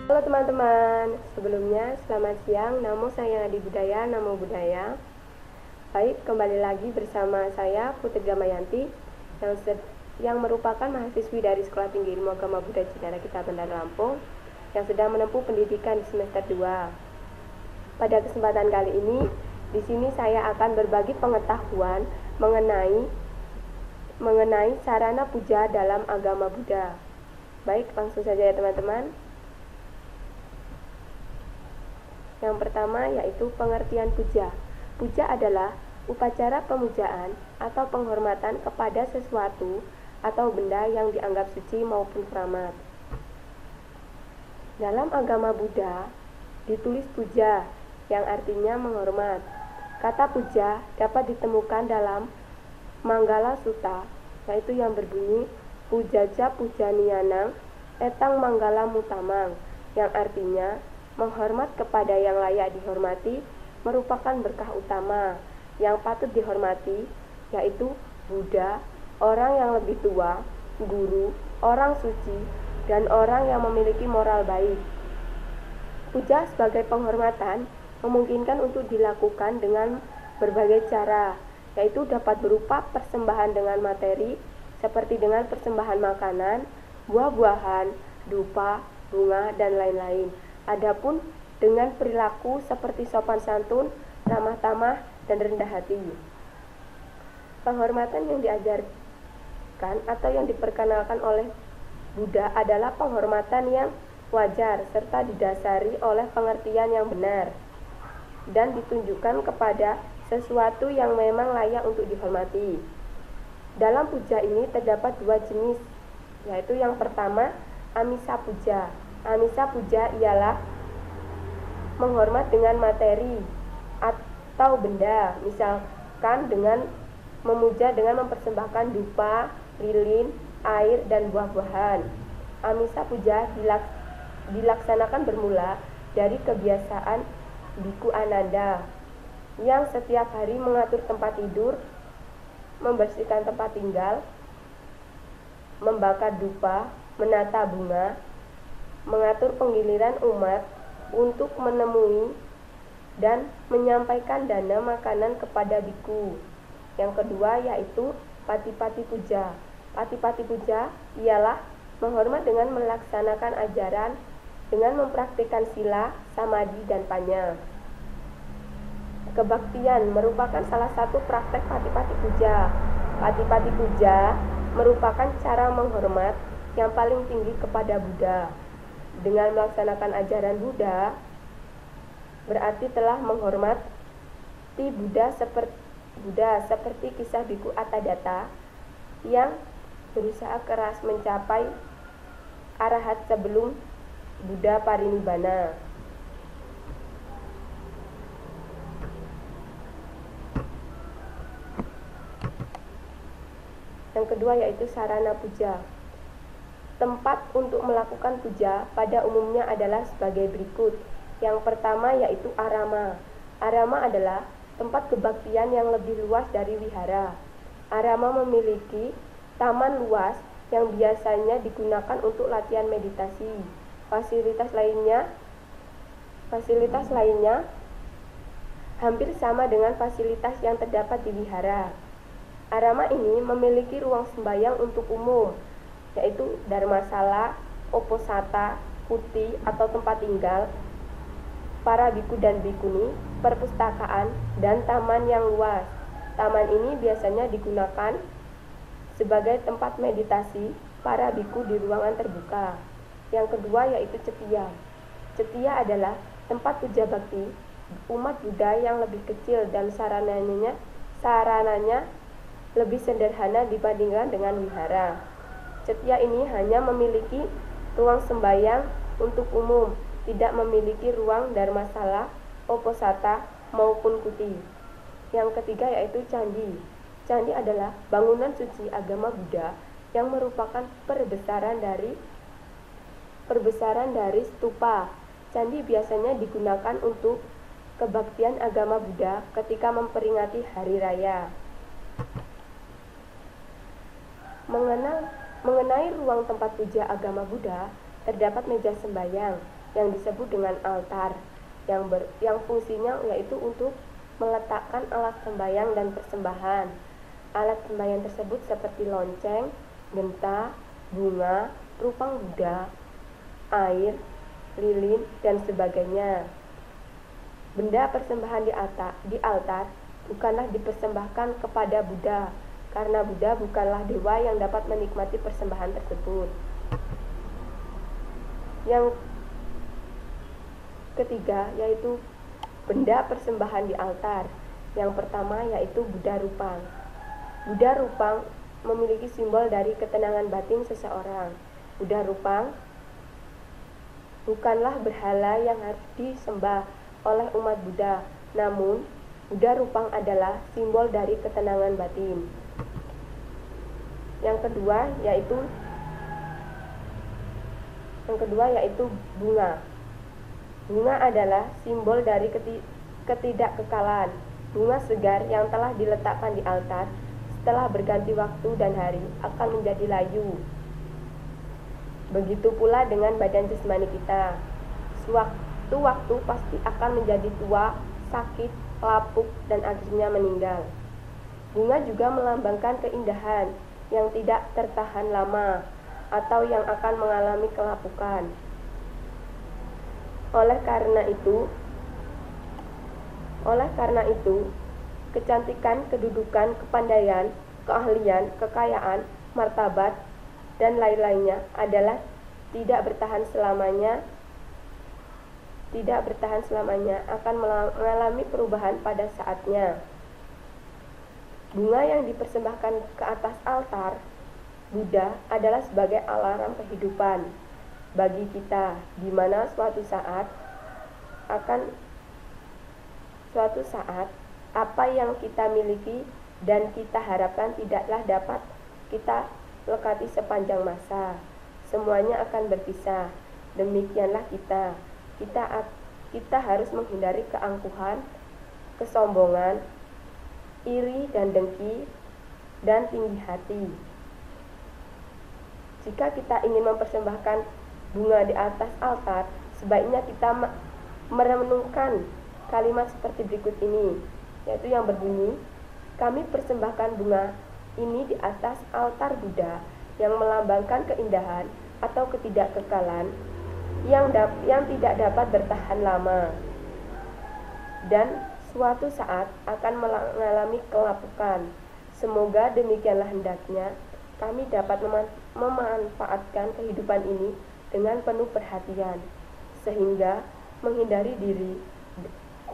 Halo teman-teman, sebelumnya selamat siang. Namo saya Adi Budaya, Namo Budaya. Baik, kembali lagi bersama saya Putri Damayanti yang merupakan mahasiswi dari Sekolah Tinggi Ilmu Agama Buddha Cinara Kita Bandar Lampung yang sedang menempuh pendidikan di semester 2. Pada kesempatan kali ini, di sini saya akan berbagi pengetahuan mengenai sarana puja dalam agama Buddha. Baik, langsung saja ya teman-teman. Yang pertama yaitu pengertian puja. Puja adalah upacara pemujaan atau penghormatan kepada sesuatu atau benda yang dianggap suci maupun keramat. Dalam agama Buddha ditulis puja yang artinya menghormat. Kata puja dapat ditemukan dalam Manggala Sutta, yaitu yang berbunyi Pujaja Pujaniyanang Etang Manggala Mutamang, yang artinya menghormat kepada yang layak dihormati merupakan berkah utama yang patut dihormati, yaitu Buddha, orang yang lebih tua, guru, orang suci, dan orang yang memiliki moral baik. Puja sebagai penghormatan memungkinkan untuk dilakukan dengan berbagai cara, yaitu dapat berupa persembahan dengan materi, seperti dengan persembahan makanan, buah-buahan, dupa, bunga, dan lain-lain. Adapun dengan perilaku seperti sopan santun, ramah tamah, dan rendah hati. Penghormatan yang diajarkan atau yang diperkenalkan oleh Buddha adalah penghormatan yang wajar serta didasari oleh pengertian yang benar dan ditunjukkan kepada sesuatu yang memang layak untuk dihormati. Dalam puja ini terdapat dua jenis, yaitu yang pertama Amisa puja. Amisa puja ialah menghormat dengan materi atau benda, misalkan dengan memuja dengan mempersembahkan dupa, lilin, air, dan buah-buahan. Amisa puja dilaksanakan bermula dari kebiasaan Biku Ananda yang setiap hari mengatur tempat tidur, membersihkan tempat tinggal, membakar dupa, menata bunga, mengatur penggiliran umat untuk menemui dan menyampaikan dana makanan kepada biku. Yang kedua yaitu Pati-pati puja. Pati-pati puja ialah menghormat dengan melaksanakan ajaran dengan mempraktikkan sila, samadhi, dan panya. Kebaktian merupakan salah satu praktek pati-pati puja. Pati-pati puja merupakan cara menghormat yang paling tinggi kepada Buddha. Dengan melaksanakan ajaran Buddha, berarti telah menghormati Buddha seperti kisah Biku Atadatta yang berusaha keras mencapai arahat sebelum Buddha parinibbana. Yang kedua yaitu sarana puja. Tempat untuk melakukan puja pada umumnya adalah sebagai berikut. Yang pertama yaitu arama. Arama adalah tempat kebaktian yang lebih luas dari wihara. Arama memiliki taman luas yang biasanya digunakan untuk latihan meditasi. Fasilitas lainnya hampir sama dengan fasilitas yang terdapat di wihara. Arama ini memiliki ruang sembahyang untuk umum, yaitu dharmasala, oposata, kuti atau tempat tinggal para biku dan bikuni, perpustakaan, dan taman yang luas. Taman ini biasanya digunakan sebagai tempat meditasi para biku di ruangan terbuka. Yang kedua yaitu cetiya. Cetiya adalah tempat puja bakti umat Buddha yang lebih kecil dan sarananya lebih sederhana dibandingkan dengan wihara. Cetiya ini hanya memiliki ruang sembahyang untuk umum, tidak memiliki ruang dharmasala, oposata, maupun kuti. Yang ketiga yaitu candi. Candi adalah bangunan suci agama Buddha yang merupakan perbesaran dari stupa. Candi biasanya digunakan untuk kebaktian agama Buddha ketika memperingati hari raya. Mengenai ruang tempat puja agama Buddha, terdapat meja sembahyang. yang disebut dengan altar, yang fungsinya yaitu untuk meletakkan alat sembahyang dan persembahan. Alat sembahyang tersebut seperti lonceng, genta, bunga, rupang Buddha, air, lilin, dan sebagainya. Benda persembahan di altar bukanlah dipersembahkan kepada Buddha, karena Buddha bukanlah dewa yang dapat menikmati persembahan tersebut. Yang ketiga yaitu benda persembahan di altar. Yang pertama yaitu Buddha Rupang. Buddha Rupang memiliki simbol dari ketenangan batin seseorang. Buddha Rupang bukanlah berhala yang harus disembah oleh umat Buddha, namun Buddha Rupang adalah simbol dari ketenangan batin. Yang kedua yaitu bunga. Bunga adalah simbol dari ketidakkekalan. Bunga segar yang telah diletakkan di altar setelah berganti waktu dan hari akan menjadi layu. Begitu pula dengan badan jasmani kita. Sewaktu-waktu pasti akan menjadi tua, sakit, lapuk, dan akhirnya meninggal. Bunga juga melambangkan keindahan yang tidak tertahan lama atau yang akan mengalami kelapukan. Oleh karena itu, kecantikan, kedudukan, kepandaian, keahlian, kekayaan, martabat, dan lain-lainnya adalah tidak bertahan selamanya, akan mengalami perubahan pada saatnya. Bunga yang dipersembahkan ke atas altar Buddha adalah sebagai alarm kehidupan bagi kita, di mana suatu saat apa yang kita miliki dan kita harapkan tidaklah dapat kita lekati sepanjang masa. Semuanya akan berpisah. Demikianlah kita harus menghindari keangkuhan, kesombongan, iri dan dengki, dan tinggi hati. Jika kita ingin mempersembahkan bunga di atas altar, sebaiknya kita merenungkan kalimat seperti berikut ini, yaitu yang berbunyi, kami persembahkan bunga ini di atas altar Buddha yang melambangkan keindahan atau ketidakkekalan yang tidak dapat bertahan lama dan suatu saat akan mengalami kelapukan. Semoga demikianlah hendaknya kami dapat memanfaatkan kehidupan ini dengan penuh perhatian, sehingga menghindari diri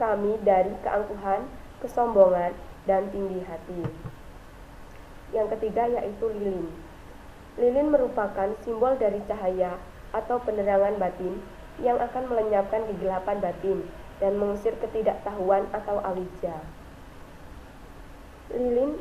kami dari keangkuhan, kesombongan, dan tinggi hati. Yang ketiga yaitu lilin. Lilin merupakan simbol dari cahaya atau penerangan batin yang akan melenyapkan kegelapan batin dan mengusir ketidaktahuan atau awija. Lilin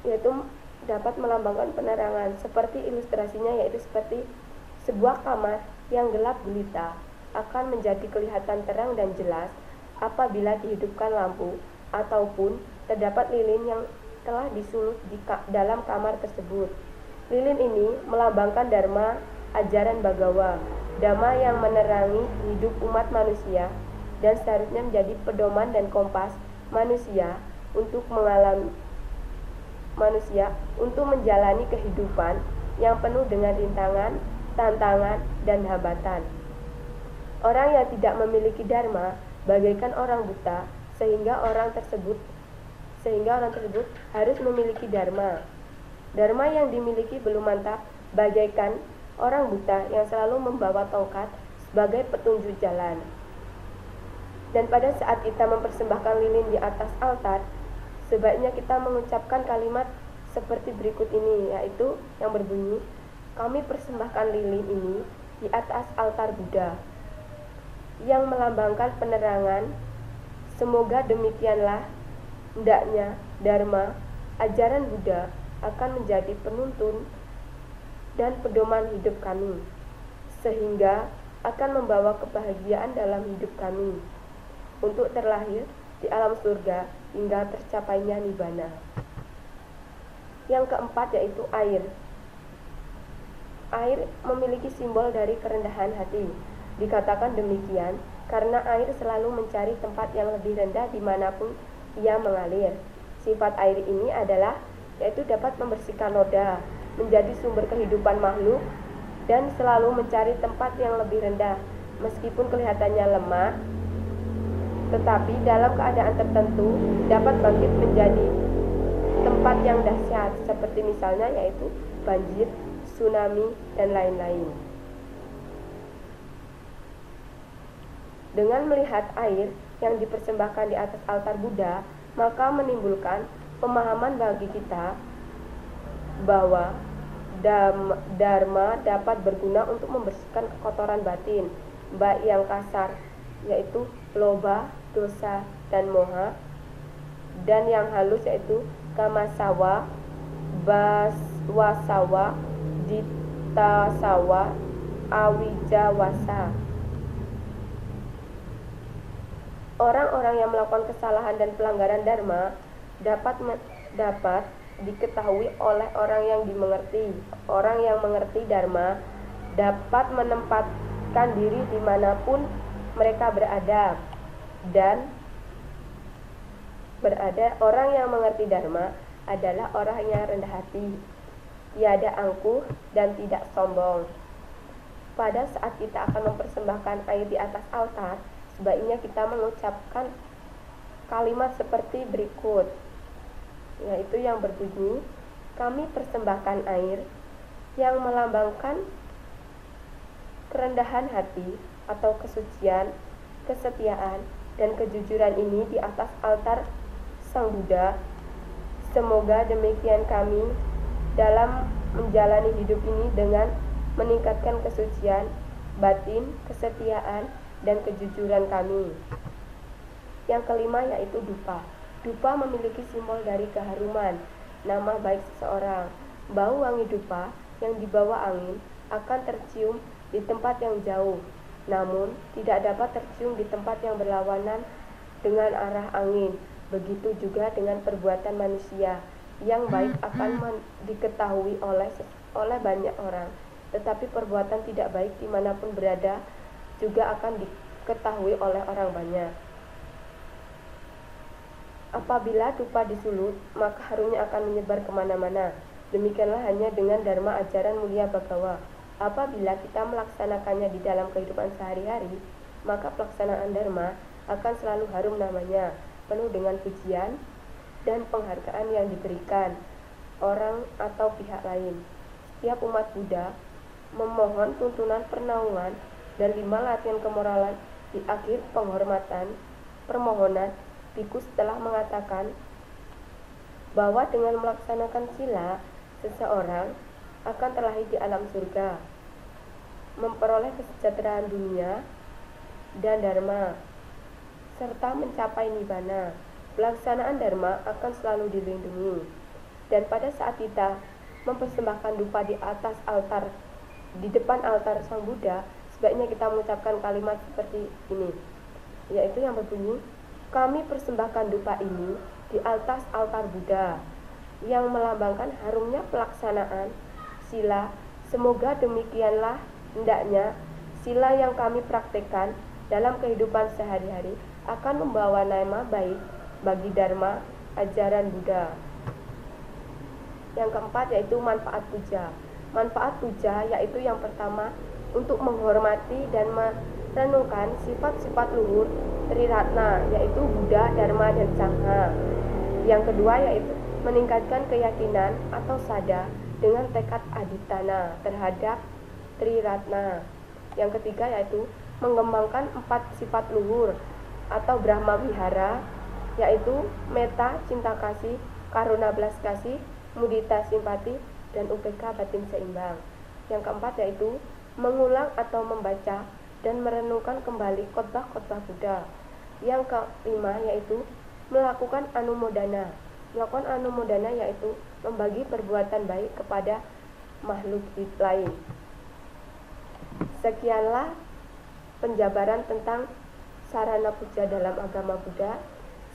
yaitu dapat melambangkan penerangan, seperti ilustrasinya yaitu seperti sebuah kamar yang gelap gulita akan menjadi kelihatan terang dan jelas apabila dihidupkan lampu ataupun terdapat lilin yang telah disulut di dalam kamar tersebut. Lilin ini melambangkan dharma, ajaran Bhagawa, dhamma yang menerangi hidup umat manusia dan seharusnya menjadi pedoman dan kompas manusia untuk menjalani kehidupan yang penuh dengan rintangan, tantangan, dan hambatan. Orang yang tidak memiliki dharma bagaikan orang buta, sehingga orang tersebut harus memiliki dharma. Dharma yang dimiliki belum mantap bagaikan orang buta yang selalu membawa tongkat sebagai petunjuk jalan. Dan pada saat kita mempersembahkan lilin di atas altar, sebaiknya kita mengucapkan kalimat seperti berikut ini, yaitu yang berbunyi, kami persembahkan lilin ini di atas altar Buddha yang melambangkan penerangan. Semoga demikianlah hendaknya dharma, ajaran Buddha akan menjadi penuntun dan pedoman hidup kami, sehingga akan membawa kebahagiaan dalam hidup kami untuk terlahir di alam surga hingga tercapainya nibbana. Yang keempat yaitu air. Air memiliki simbol dari kerendahan hati. Dikatakan demikian karena air selalu mencari tempat yang lebih rendah dimanapun ia mengalir. Sifat air ini adalah yaitu dapat membersihkan noda, menjadi sumber kehidupan makhluk, dan selalu mencari tempat yang lebih rendah. Meskipun kelihatannya lemah, tetapi dalam keadaan tertentu dapat bangkit menjadi tempat yang dahsyat, seperti misalnya yaitu banjir, tsunami, dan lain-lain. Dengan melihat air yang dipersembahkan di atas altar Buddha, maka menimbulkan pemahaman bagi kita bahwa Dharma dapat berguna untuk membersihkan kekotoran batin, baik yang kasar yaitu loba, dosa, dan moha, dan yang halus yaitu kamasawa, baswasawa, ditasawa, awijawasa. Orang-orang yang melakukan kesalahan dan pelanggaran dharma dapat diketahui oleh orang yang dimengerti. Orang yang mengerti dharma dapat menempatkan diri dimanapun mereka berada, dan orang yang mengerti dharma adalah orang yang rendah hati, tiada angkuh, dan tidak sombong. Pada saat kita akan mempersembahkan air di atas altar, sebaiknya kita mengucapkan kalimat seperti berikut, yaitu yang berbunyi, kami persembahkan air yang melambangkan kerendahan hati atau kesucian, kesetiaan, dan kejujuran ini di atas altar Sang Buddha. Semoga demikian kami dalam menjalani hidup ini dengan meningkatkan kesucian batin, kesetiaan, dan kejujuran kami. Yang kelima yaitu dupa. Dupa memiliki simbol dari keharuman, nama baik seseorang. Bau wangi dupa yang dibawa angin akan tercium di tempat yang jauh, namun tidak dapat tercium di tempat yang berlawanan dengan arah angin. Begitu juga dengan perbuatan manusia. Yang baik akan diketahui oleh banyak orang, tetapi perbuatan tidak baik dimanapun berada juga akan diketahui oleh orang banyak. Apabila dupa disulut, maka harumnya akan menyebar kemana-mana. Demikianlah hanya dengan dharma ajaran mulia Bhagawa. Apabila kita melaksanakannya di dalam kehidupan sehari-hari, maka pelaksanaan dharma akan selalu harum namanya, penuh dengan pujian dan penghargaan yang diberikan orang atau pihak lain. Setiap umat Buddha memohon tuntunan pernaungan dan 5 latihan kemoralan di akhir permohonan. Bikus telah mengatakan bahwa dengan melaksanakan sila, seseorang akan terlahir di alam surga, memperoleh kesejahteraan dunia dan dharma, serta mencapai nibbana. Pelaksanaan dharma akan selalu dilindungi. Dan pada saat kita mempersembahkan dupa di atas altar, di depan altar Sang Buddha, sebaiknya kita mengucapkan kalimat seperti ini, yaitu yang berbunyi, kami persembahkan dupa ini di atas altar Buddha yang melambangkan harumnya pelaksanaan sila. Semoga demikianlah hendaknya sila yang kami praktekkan dalam kehidupan sehari-hari akan membawa nama baik bagi dharma ajaran Buddha. Yang keempat yaitu manfaat puja. Manfaat puja yaitu yang pertama untuk menghormati dan merenungkan sifat-sifat luhur Triratna, yaitu Buddha, Dharma, dan Sangha. Yang kedua yaitu meningkatkan keyakinan atau sada dengan tekad aditana terhadap Triratna. Yang ketiga yaitu mengembangkan 4 sifat luhur atau Brahma Vihara, yaitu metta, cinta kasih, karuna belas kasih, mudita simpati, dan upeka batin seimbang. Yang keempat yaitu mengulang atau membaca dan merenungkan kembali khotbah-khotbah Buddha. Yang kelima yaitu melakukan anumodana. Melakukan anumodana yaitu membagi perbuatan baik kepada makhluk lain. Sekianlah penjabaran tentang sarana puja dalam agama Buddha.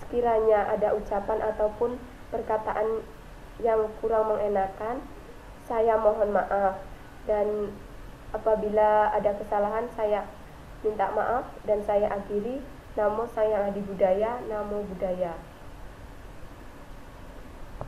Sekiranya ada ucapan ataupun perkataan yang kurang mengenakan, saya mohon maaf, dan apabila ada kesalahan saya minta maaf dan saya akhiri. Namo Sang Hyang Adi Budaya, Namo Buddhaya.